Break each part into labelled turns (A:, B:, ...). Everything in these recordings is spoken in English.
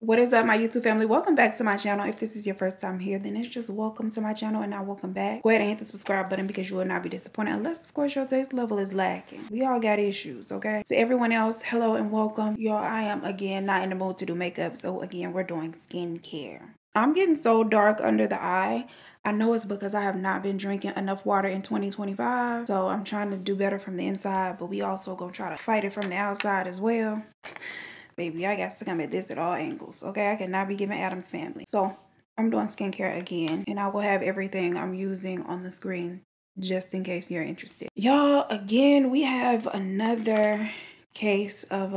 A: What is up, my YouTube family? Welcome back to my channel. If this is your first time here, then it's just welcome to my channel and not welcome back. Go ahead and hit the subscribe button because you will not be disappointed unless, of course, your taste level is lacking. We all got issues, okay? To everyone else, hello and welcome. Y'all, I am, again, not in the mood to do makeup, so, again, we're doing skincare. I'm getting so dark under the eye. I know it's because I have not been drinking enough water in 2025, so I'm trying to do better from the inside, but we also gonna try to fight it from the outside as well. Baby, I got to come at this at all angles, okay? I cannot be giving Adam's family. So I'm doing skincare again, and I will have everything I'm using on the screen just in case you're interested. Y'all, again, we have another case of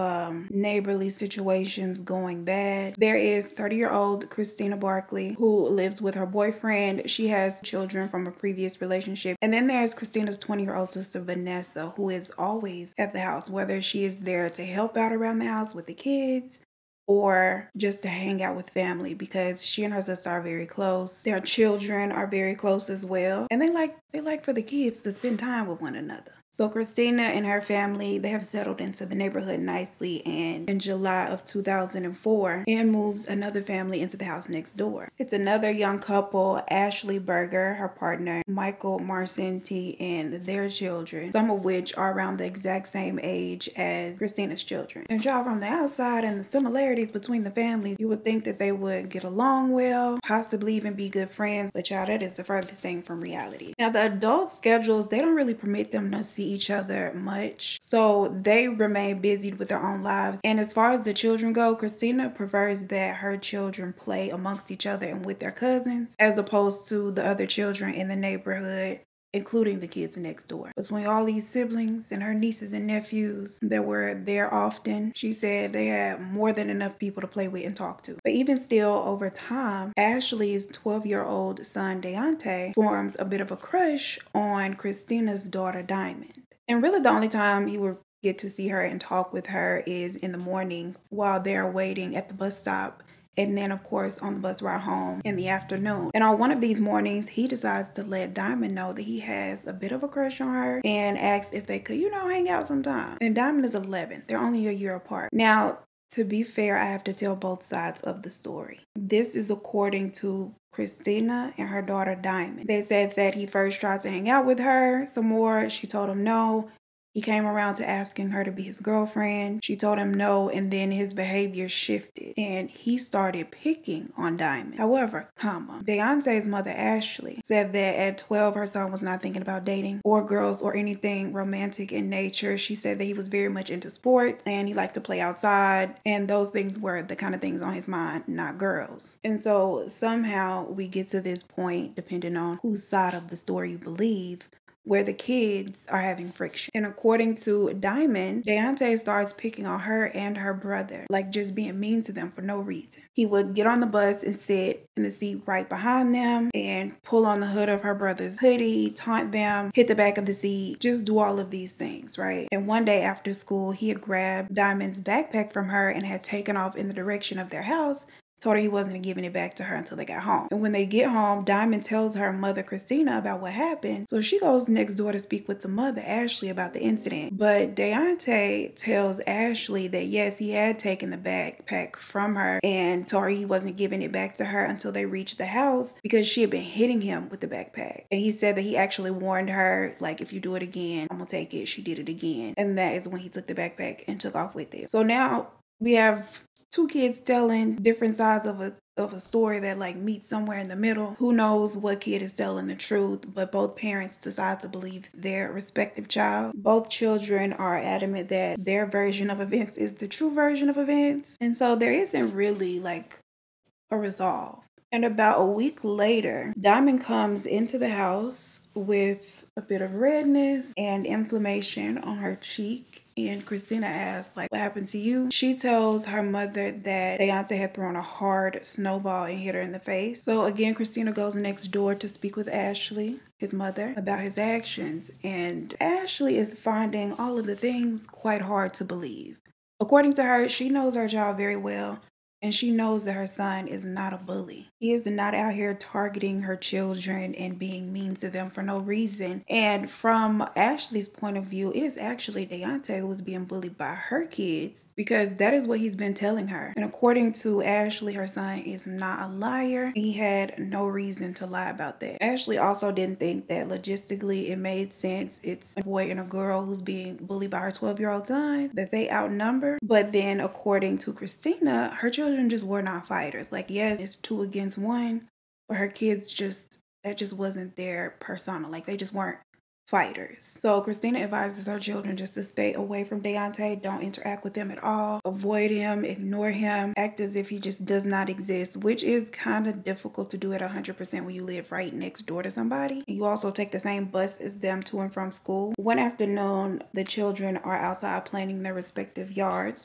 A: neighborly situations going bad. There is 30-year-old Christina Barkley who lives with her boyfriend. She has children from a previous relationship. And then there's Christina's 20-year-old sister Vanessa, who is always at the house, whether she is there to help out around the house with the kids or just to hang out with family, because she and her sister are very close. Their children are very close as well. And they like for the kids to spend time with one another. So Christina and her family, they have settled into the neighborhood nicely, and in July of 2004, Ann moves another family into the house next door. It's another young couple, Ashley Berger, her partner, Michael Marcinti, and their children, some of which are around the exact same age as Christina's children. And y'all, from the outside and the similarities between the families, you would think that they would get along well, possibly even be good friends, but y'all, that is the furthest thing from reality. Now, the adult schedules, they don't really permit them to see each other much, so they remain busy with their own lives. And as far as the children go, Christina prefers that her children play amongst each other and with their cousins, as opposed to the other children in the neighborhood, including the kids next door. Between all these siblings and her nieces and nephews that were there often, she said they had more than enough people to play with and talk to. But even still, over time, Ashley's 12-year-old son, Deontay, forms a bit of a crush on Christina's daughter, Diamond. And really the only time he would get to see her and talk with her is in the mornings while they're waiting at the bus stop, and then of course on the bus ride home in the afternoon. And on one of these mornings, he decides to let Diamond know that he has a bit of a crush on her and asks if they could, hang out sometime. And Diamond is 11. They're only a year apart. Now, to be fair, I have to tell both sides of the story. This is according to Christina and her daughter Diamond. They said that he first tried to hang out with her some more. She told him no. He came around to asking her to be his girlfriend. She told him no, and then his behavior shifted and he started picking on Diamond. However, Deontay's mother, Ashley, said that at 12, her son was not thinking about dating or girls or anything romantic in nature. She said that he was very much into sports and he liked to play outside, and those things were the kind of things on his mind, not girls. And so somehow we get to this point, depending on whose side of the story you believe, where the kids are having friction. And according to Diamond, Deontay starts picking on her and her brother, like just being mean to them for no reason. He would get on the bus and sit in the seat right behind them and pull on the hood of her brother's hoodie, taunt them, hit the back of the seat, just do all of these things, right? And one day after school, he had grabbed Diamond's backpack from her and had taken off in the direction of their house, told her he wasn't giving it back to her until they got home. And when they get home, Diamond tells her mother, Christina, about what happened. So she goes next door to speak with the mother, Ashley, about the incident. But Deontay tells Ashley that yes, he had taken the backpack from her and told her he wasn't giving it back to her until they reached the house because she had been hitting him with the backpack. And he said that he actually warned her, like, if you do it again, I'm gonna take it. She did it again. And that is when he took the backpack and took off with it. So now we have two kids telling different sides of a story that like meet somewhere in the middle. Who knows what kid is telling the truth, but both parents decide to believe their respective child. Both children are adamant that their version of events is the true version of events. And so there isn't really like a resolve. And about a week later, Diamond comes into the house with a bit of redness and inflammation on her cheek. And Christina asks, like, what happened to you? She tells her mother that Deontay had thrown a hard snowball and hit her in the face. So again, Christina goes next door to speak with Ashley, his mother, about his actions. And Ashley is finding all of the things quite hard to believe. According to her, she knows her child very well. And she knows that her son is not a bully. He is not out here targeting her children and being mean to them for no reason. And from Ashley's point of view, it is actually Deontay who was being bullied by her kids because that is what he's been telling her. And according to Ashley, her son is not a liar. He had no reason to lie about that. Ashley also didn't think that logistically it made sense. It's a boy and a girl who's being bullied by her 12-year-old son, that they outnumber. But then according to Christina, her children just were not fighters. Like, yes, it's 2 against 1, but her kids that just wasn't their persona. Like, they just weren't fighters. So Christina advises her children just to stay away from Deontay. Don't interact with him at all. Avoid him, ignore him, act as if he just does not exist, which is kind of difficult to do at 100% when you live right next door to somebody. You also take the same bus as them to and from school. One afternoon, the children are outside playing in their respective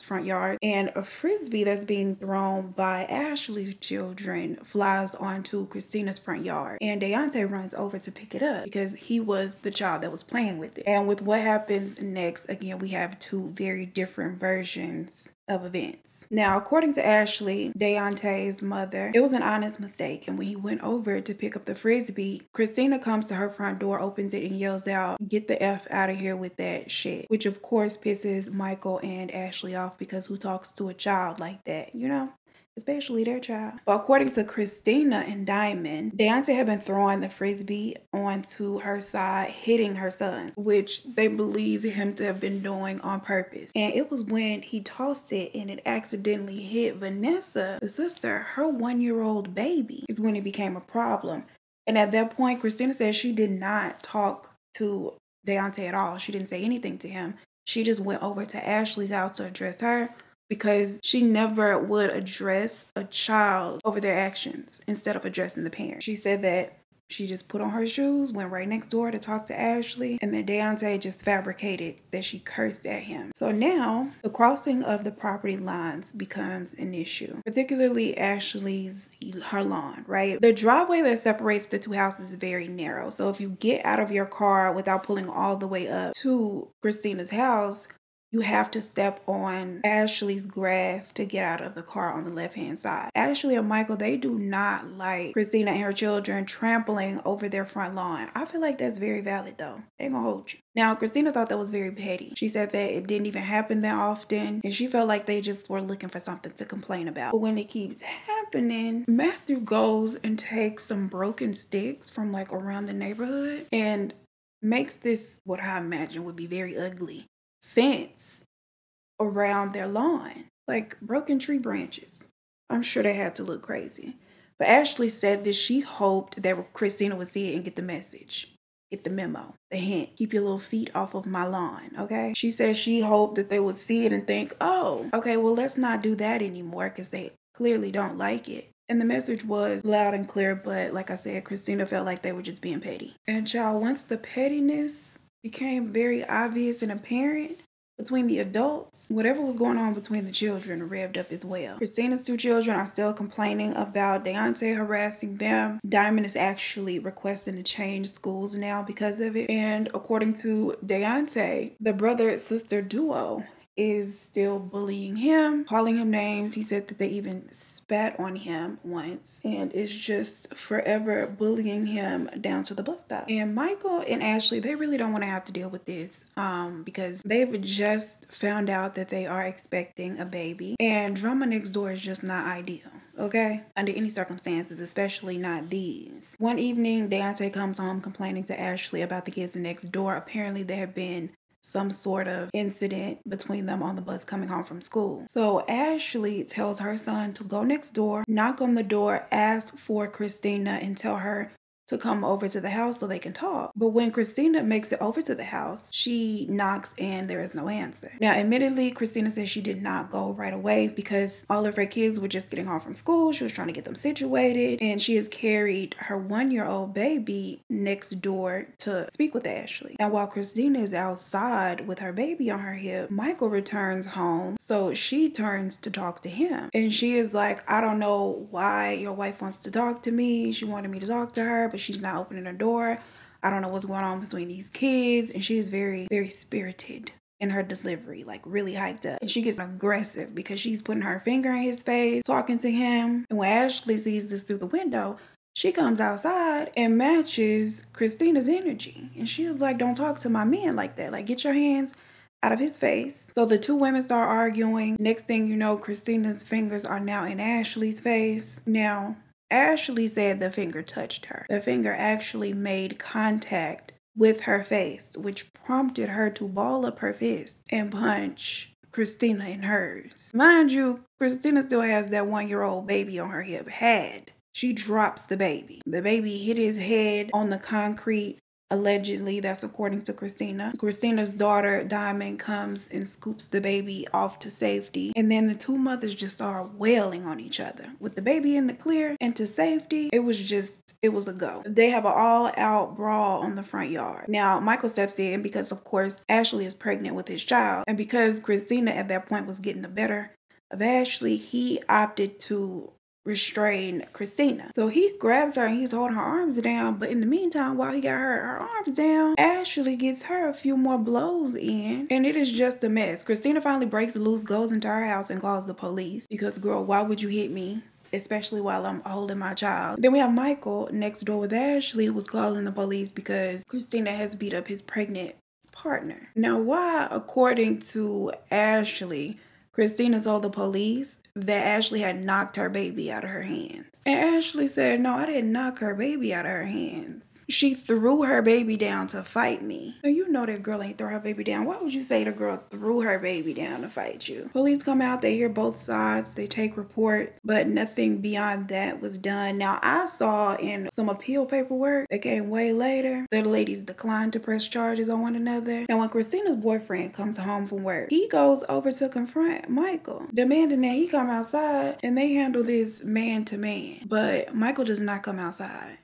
A: front yards, and a frisbee that's being thrown by Ashley's children flies onto Christina's front yard, and Deontay runs over to pick it up because he was the child that was playing with it. And with what happens next, again, we have 2 very different versions of events. Now, according to Ashley, Deontay's mother, it was an honest mistake. And when he went over to pick up the frisbee, Christina comes to her front door, opens it, and yells out, "Get the F out of here with that shit." Which of course pisses Michael and Ashley off, because who talks to a child like that, you know? Especially their child. But according to Christina and Diamond, Deontay had been throwing the frisbee onto her side, hitting her sons, which they believe him to have been doing on purpose. And it was when he tossed it and it accidentally hit Vanessa, the sister, her 1-year-old baby, is when it became a problem. And at that point, Christina said she did not talk to Deontay at all. She didn't say anything to him. She just went over to Ashley's house to address her, because she never would address a child over their actions instead of addressing the parent. She said that she just put on her shoes, went right next door to talk to Ashley, and then Deontay just fabricated that she cursed at him. So now the crossing of the property lines becomes an issue, particularly her lawn, right? The driveway that separates the 2 houses is very narrow. So if you get out of your car without pulling all the way up to Christina's house, you have to step on Ashley's grass to get out of the car on the left-hand side. Ashley and Michael, they do not like Christina and her children trampling over their front lawn. I feel like that's very valid though. They gonna hold you. Now, Christina thought that was very petty. She said that it didn't even happen that often, and she felt like they just were looking for something to complain about. But when it keeps happening, Matthew goes and takes some broken sticks from like around the neighborhood and makes this, what I imagine would be very ugly, fence around their lawn, like broken tree branches. I'm sure they had to look crazy. But Ashley said that she hoped that Christina would see it and get the message, get the memo, the hint. Keep your little feet off of my lawn, okay? She said she hoped that they would see it and think, oh, okay, well, let's not do that anymore, because they clearly don't like it. And the message was loud and clear, but like I said, Christina felt like they were just being petty. And y'all, once the pettiness became very obvious and apparent between the adults, whatever was going on between the children revved up as well. Christina's 2 children are still complaining about Deontay harassing them. Diamond is actually requesting to change schools now because of it. And according to Deontay, the brother-sister duo is still bullying him, calling him names. He said that they even spat on him once, and is just forever bullying him down to the bus stop. And Michael and Ashley, they really don't want to have to deal with this because they've just found out that they are expecting a baby, and drama next door is just not ideal. Okay? Under any circumstances, especially not these. One evening, Deontay comes home complaining to Ashley about the kids next door. Apparently, there have been some sort of incident between them on the bus coming home from school. So Ashley tells her son to go next door, knock on the door, ask for Christina, and tell her to come over to the house so they can talk. But when Christina makes it over to the house, she knocks and there is no answer. Now, admittedly, Christina says she did not go right away because all of her kids were just getting home from school. She was trying to get them situated, and she has carried her 1-year-old baby next door to speak with Ashley. Now, while Christina is outside with her baby on her hip, Michael returns home, so she turns to talk to him. And she is like, I don't know why your wife wants to talk to me. She wanted me to talk to her, but she's not opening her door. I don't know what's going on between these kids. And she is very, very spirited in her delivery, like really hyped up. And she gets aggressive because she's putting her finger in his face, talking to him. And when Ashley sees this through the window, she comes outside and matches Christina's energy. And she was like, don't talk to my man like that. Like, get your hands out of his face. So the two women start arguing. Next thing you know, Christina's fingers are now in Ashley's face. Now, Ashley said the finger touched her. The finger actually made contact with her face, which prompted her to ball up her fist and punch Christina in hers. Mind you, Christina still has that 1-year-old baby on her hip. She drops the baby. The baby hit his head on the concrete. Allegedly, that's according to Christina. Christina's daughter, Diamond, comes and scoops the baby off to safety. And then the two mothers just start wailing on each other. With the baby in the clear and to safety, it was a go. They have an all-out brawl on the front yard. Now, Michael steps in because, of course, Ashley is pregnant with his child. And because Christina at that point was getting the better of Ashley, he opted to restrain Christina. So he grabs her and he's holding her arms down. But in the meantime, while he got her arms down, Ashley gets her a few more blows in. And it is just a mess. Christina finally breaks loose, goes into her house and calls the police. Because, girl, why would you hit me? Especially while I'm holding my child. Then we have Michael next door with Ashley, who was calling the police because Christina has beat up his pregnant partner. Now, why, according to Ashley, Christina told the police that Ashley had knocked her baby out of her hands. And Ashley said, no, I didn't knock her baby out of her hands. She threw her baby down to fight me. Now, you know that girl ain't throw her baby down. Why would you say the girl threw her baby down to fight you? Police come out, they hear both sides, they take reports, but nothing beyond that was done. Now, I saw in some appeal paperwork that came way later that the ladies declined to press charges on one another. Now, when Christina's boyfriend comes home from work, he goes over to confront Michael, demanding that he come outside and they handle this man to man. But Michael does not come outside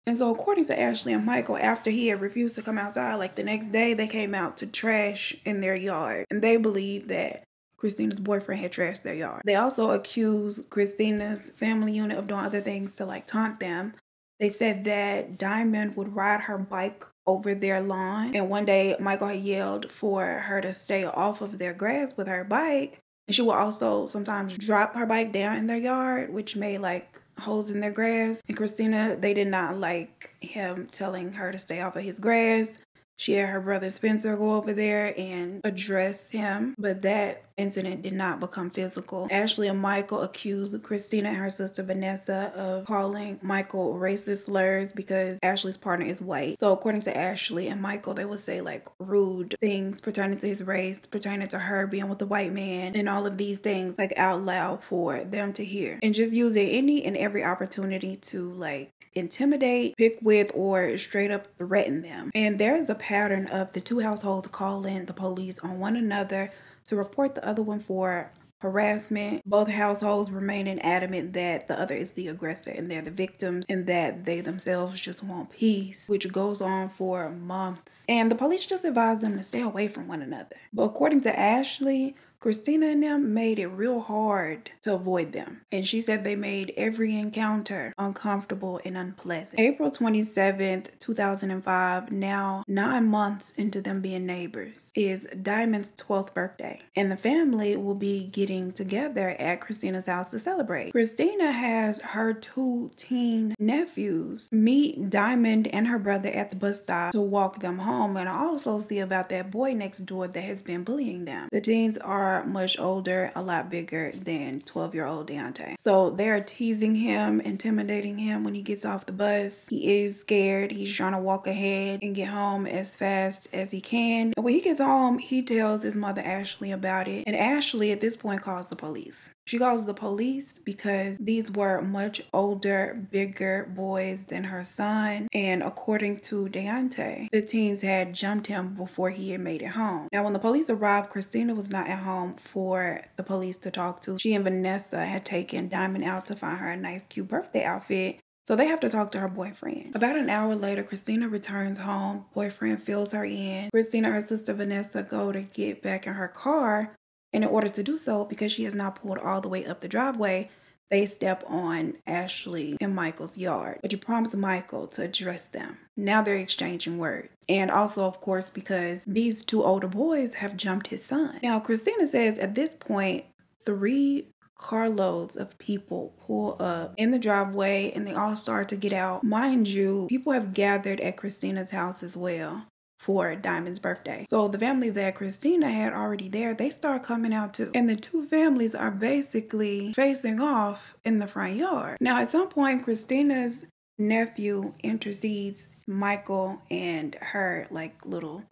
A: And so according to Ashley and Michael, after he had refused to come outside, like the next day, they came out to trash in their yard. And they believed that Christina's boyfriend had trashed their yard. They also accused Christina's family unit of doing other things to like taunt them. They said that Diamond would ride her bike over their lawn. And one day Michael had yelled for her to stay off of their grass with her bike. And she would also sometimes drop her bike down in their yard, which made like holes in their grass. And Christina, they did not like him telling her to stay off of his grass. She had her brother Spencer go over there and address him, but that incident did not become physical. Ashley and Michael accused Christina and her sister Vanessa of calling Michael racist slurs because Ashley's partner is white. So according to Ashley and Michael, they would say like rude things pertaining to his race, pertaining to her being with a white man, and all of these things like out loud for them to hear. And just using any and every opportunity to like intimidate, pick with, or straight up threaten them. And there is a pattern of the two households calling the police on one another to report the other one for harassment. Both households remaining adamant that the other is the aggressor and they're the victims and that they themselves just want peace, which goes on for months. And the police just advise them to stay away from one another. But according to Ashley, Christina and them made it real hard to avoid them. And she said they made every encounter uncomfortable and unpleasant. April 27th, 2005, now 9 months into them being neighbors, is Diamond's 12th birthday. And the family will be getting together at Christina's house to celebrate. Christina has her 2 teen nephews meet Diamond and her brother at the bus stop to walk them home. And I also see about that boy next door that has been bullying them. The teens are much older, a lot bigger than 12-year-old Deontay. So they're teasing him, intimidating him when he gets off the bus. He is scared. He's trying to walk ahead and get home as fast as he can. And when he gets home, he tells his mother Ashley about it. And Ashley at this point calls the police. She calls the police because these were much older, bigger boys than her son. And according to Deontay, the teens had jumped him before he had made it home. Now, when the police arrived, Christina was not at home for the police to talk to. She and Vanessa had taken Diamond out to find her a nice, cute birthday outfit. So they have to talk to her boyfriend. About an hour later, Christina returns home. Boyfriend fills her in. Christina and her sister Vanessa go to get back in her car. And in order to do so, because she has now pulled all the way up the driveway, they step on Ashley and Michael's yard, but you promised Michael to address them. Now they're exchanging words. And also, of course, because these two older boys have jumped his son. Now, Christina says at this point, 3 carloads of people pull up in the driveway and they all start to get out. Mind you, people have gathered at Christina's house as well for Diamond's birthday. So the family that Christina had already there, they start coming out too. And the two families are basically facing off in the front yard. Now at some point, Christina's nephew intercedes Michael and her like little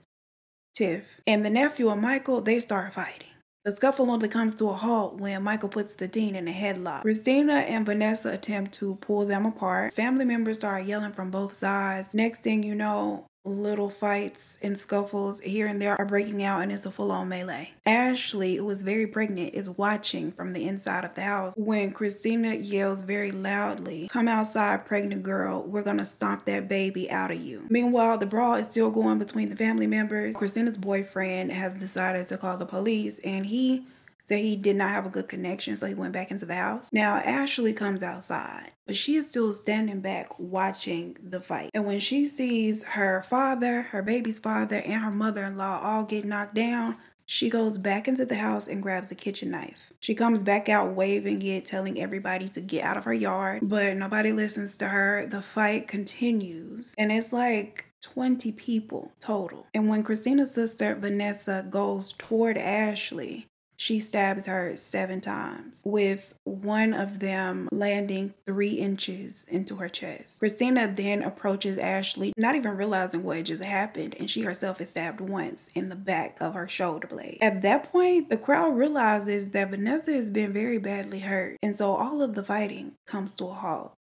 A: tiff. And the nephew and Michael, they start fighting. The scuffle only comes to a halt when Michael puts the teen in a headlock. Christina and Vanessa attempt to pull them apart. Family members start yelling from both sides. Next thing you know, little fights and scuffles here and there are breaking out and it's a full-on melee. Ashley, who is very pregnant, is watching from the inside of the house when Christina yells very loudly, "Come outside, pregnant girl. We're gonna stomp that baby out of you." Meanwhile, the brawl is still going between the family members. Christina's boyfriend has decided to call the police and he said he did not have a good connection, so he went back into the house. Now, Ashley comes outside, but she is still standing back watching the fight. And when she sees her father, her baby's father, and her mother-in-law all get knocked down, she goes back into the house and grabs a kitchen knife. She comes back out waving it, telling everybody to get out of her yard, but nobody listens to her. The fight continues, and it's like 20 people total. And when Christina's sister, Vanessa, goes toward Ashley, she stabs her 7 times, with one of them landing 3 inches into her chest. Christina then approaches Ashley, not even realizing what just happened, and she herself is stabbed once in the back of her shoulder blade. At that point, the crowd realizes that Vanessa has been very badly hurt, and so all of the fighting comes to a halt.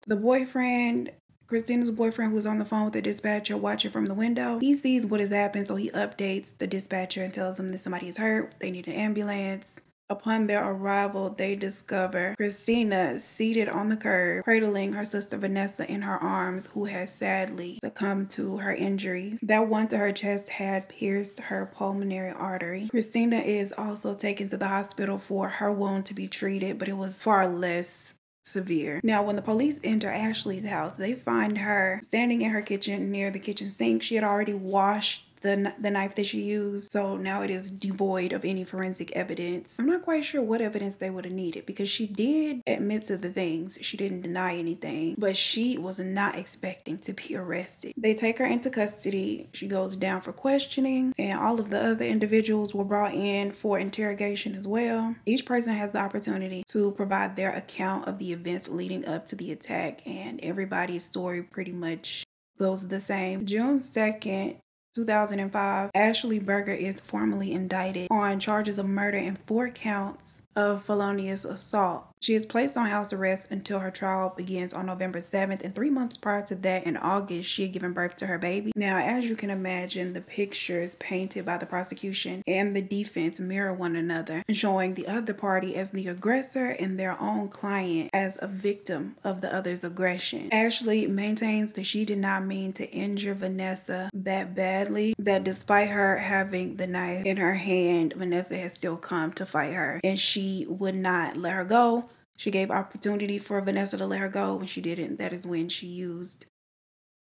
A: Christina's boyfriend, who was on the phone with the dispatcher watching from the window, he sees what has happened, so he updates the dispatcher and tells them that somebody is hurt, they need an ambulance. Upon their arrival, they discover Christina seated on the curb, cradling her sister Vanessa in her arms, who has sadly succumbed to her injuries. That one to her chest had pierced her pulmonary artery. Christina is also taken to the hospital for her wound to be treated, but it was far less severe. Now, when the police enter Ashley's house, they find her standing in her kitchen near the kitchen sink. She had already washed the knife that she used, so now it is devoid of any forensic evidence. I'm not quite sure what evidence they would have needed because she did admit to the things. She didn't deny anything, but she was not expecting to be arrested. They take her into custody. She goes down for questioning, and all of the other individuals were brought in for interrogation as well. Each person has the opportunity to provide their account of the events leading up to the attack, and everybody's story pretty much goes the same. June 2nd, 2005, Ashley Berger is formally indicted on charges of murder and 4 counts of felonious assault. She is placed on house arrest until her trial begins on November 7th, and 3 months prior to that, in August, she had given birth to her baby. Now, as you can imagine, the pictures painted by the prosecution and the defense mirror one another, showing the other party as the aggressor and their own client as a victim of the other's aggression. Ashley maintains that she did not mean to injure Vanessa that badly, that despite her having the knife in her hand, Vanessa has still come to fight her, and she would not let her go. She gave opportunity for Vanessa to let her go. When she didn't, that is when she used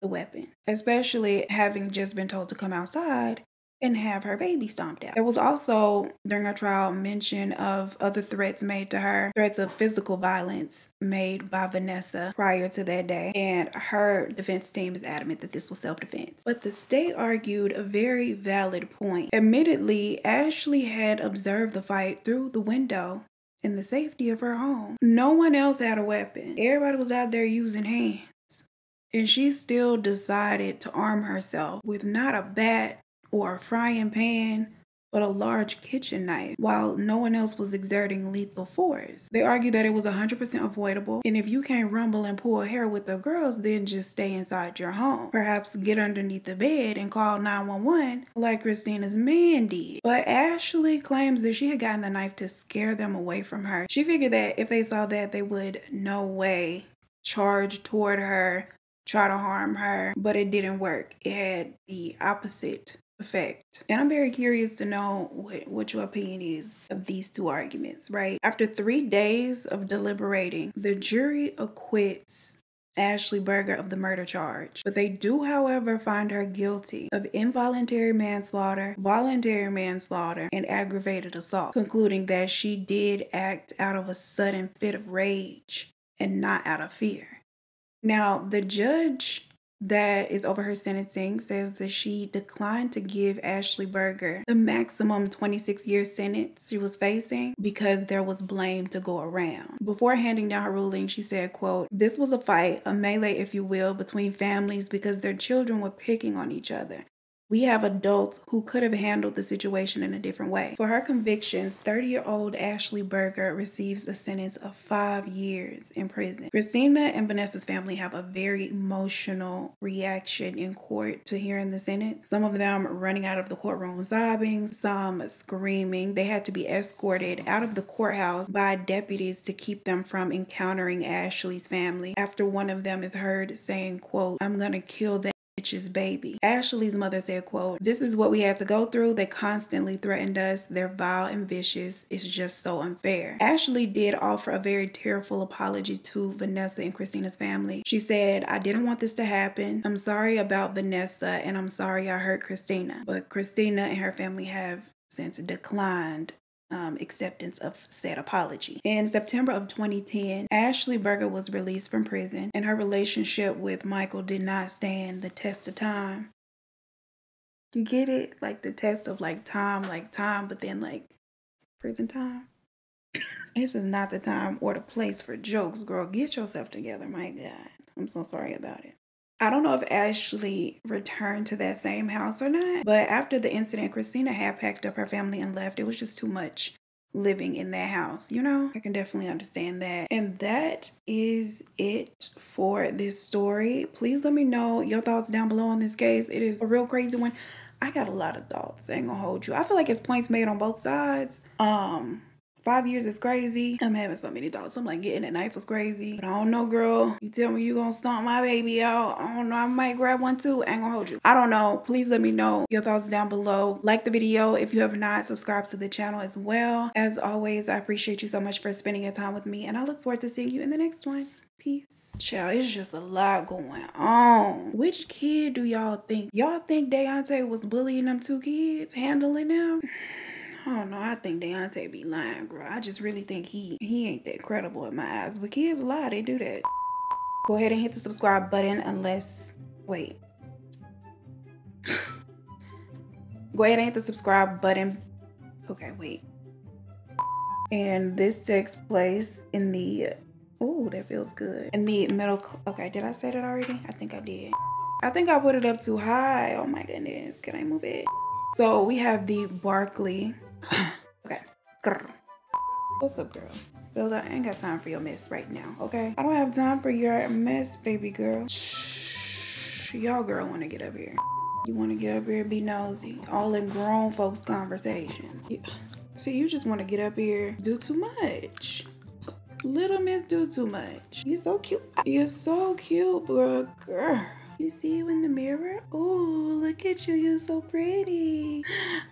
A: the weapon, especially having just been told to come outside and have her baby stomped out. There was also, during her trial, mention of other threats made to her, threats of physical violence made by Vanessa prior to that day, and her defense team is adamant that this was self-defense. But the state argued a very valid point. Admittedly, Ashley had observed the fight through the window in the safety of her home. No one else had a weapon. Everybody was out there using hands. And she still decided to arm herself with not a bat or a frying pan, but a large kitchen knife, while no one else was exerting lethal force. They argue that it was 100% avoidable, and if you can't rumble and pull hair with the girls, then just stay inside your home. Perhaps get underneath the bed and call 911 like Christina's man did. But Ashley claims that she had gotten the knife to scare them away from her. She figured that if they saw that, they would no way charge toward her, try to harm her, but it didn't work. It had the opposite effect. And I'm very curious to know what your opinion is of these two arguments, right? After 3 days of deliberating, the jury acquits Ashley Berger of the murder charge, but they do, however, find her guilty of involuntary manslaughter, voluntary manslaughter, and aggravated assault, concluding that she did act out of a sudden fit of rage and not out of fear. Now, the judge that is over her sentencing says that she declined to give Ashley Berger the maximum 26-year sentence she was facing because there was blame to go around. Before handing down her ruling, she said, quote, "This was a fight, a melee, if you will, between families because their children were picking on each other. We have adults who could have handled the situation in a different way." For her convictions, 30-year-old Ashley Berger receives a sentence of 5 years in prison. Christina and Vanessa's family have a very emotional reaction in court to hearing the sentence. Some of them running out of the courtroom sobbing, some screaming. They had to be escorted out of the courthouse by deputies to keep them from encountering Ashley's family. After one of them is heard saying, quote, "I'm gonna kill that bitch's baby." Ashley's mother said, quote, "This is what we had to go through. They constantly threatened us. They're vile and vicious. It's just so unfair." Ashley did offer a very tearful apology to Vanessa and Christina's family. She said, "I didn't want this to happen. I'm sorry about Vanessa and I'm sorry I hurt Christina." But Christina and her family have since declined acceptance of said apology. In September of 2010, Ashley Berger was released from prison and her relationship with Michael did not stand the test of time. You get it? Like the test of like time, but then like prison time. This is not the time or the place for jokes, girl. Get yourself together, my God. I'm so sorry about it. I don't know if Ashley returned to that same house or not, but after the incident, Christina had packed up her family and left. It was just too much living in that house, you know? I can definitely understand that. And that is it for this story. Please let me know your thoughts down below on this case. It is a real crazy one. I got a lot of thoughts. I ain't gonna hold you. I feel like it's points made on both sides. 5 years is crazy. I'm having so many thoughts. I'm like, getting a knife was crazy. But I don't know, girl. You tell me you gonna stomp my baby out. I don't know. I might grab one too. I ain't gonna hold you. I don't know. Please let me know your thoughts down below. Like the video if you have not. Subscribe to the channel as well. As always, I appreciate you so much for spending your time with me. And I look forward to seeing you in the next one. Peace. Child, it's just a lot going on. Which kid do y'all think? Y'all think Deontay was bullying them 2 kids? Handling them? I don't know. I think Deontay be lying, bro. I just really think he ain't that credible in my eyes. But kids lie, they do that. Go ahead and hit the subscribe button unless, wait. Go ahead and hit the subscribe button. Okay, wait. And this takes place in the, oh, that feels good. In the middle, okay, did I say that already? I think I did. I think I put it up too high. Oh my goodness, can I move it? So we have the Barkley. Okay. What's up, girl? Bill, I ain't got time for your mess right now, okay? I don't have time for your mess, baby girl. Shh. Y'all girl wanna get up here. You wanna get up here and be nosy. All in grown folks' conversations. See, you just wanna get up here, do too much. Little miss do too much. You're so cute. You're so cute, bro. Girl. You see you in the mirror? Oh, look at you. You're so pretty.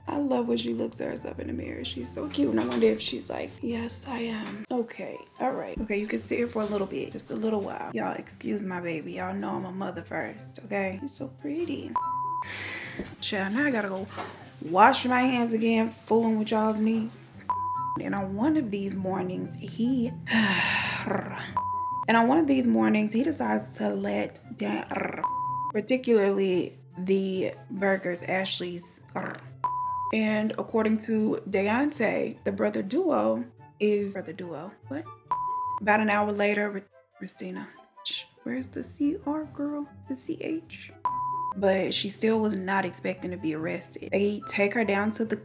A: I love when she looks at herself in the mirror. She's so cute. And I wonder if she's like, yes, I am. Okay. All right. Okay, you can sit here for a little bit. Just a little while. Y'all excuse my baby. Y'all know I'm a mother first, okay? You're so pretty. Child, now I gotta go wash my hands again, fooling with y'all's niece. And on one of these mornings, he decides to let particularly the Bergers, Ashley's. And according to Deontay, the brother duo is What? About an hour later, Christina. Where's the CR, girl? The CH? But she still was not expecting to be arrested. They take her down to the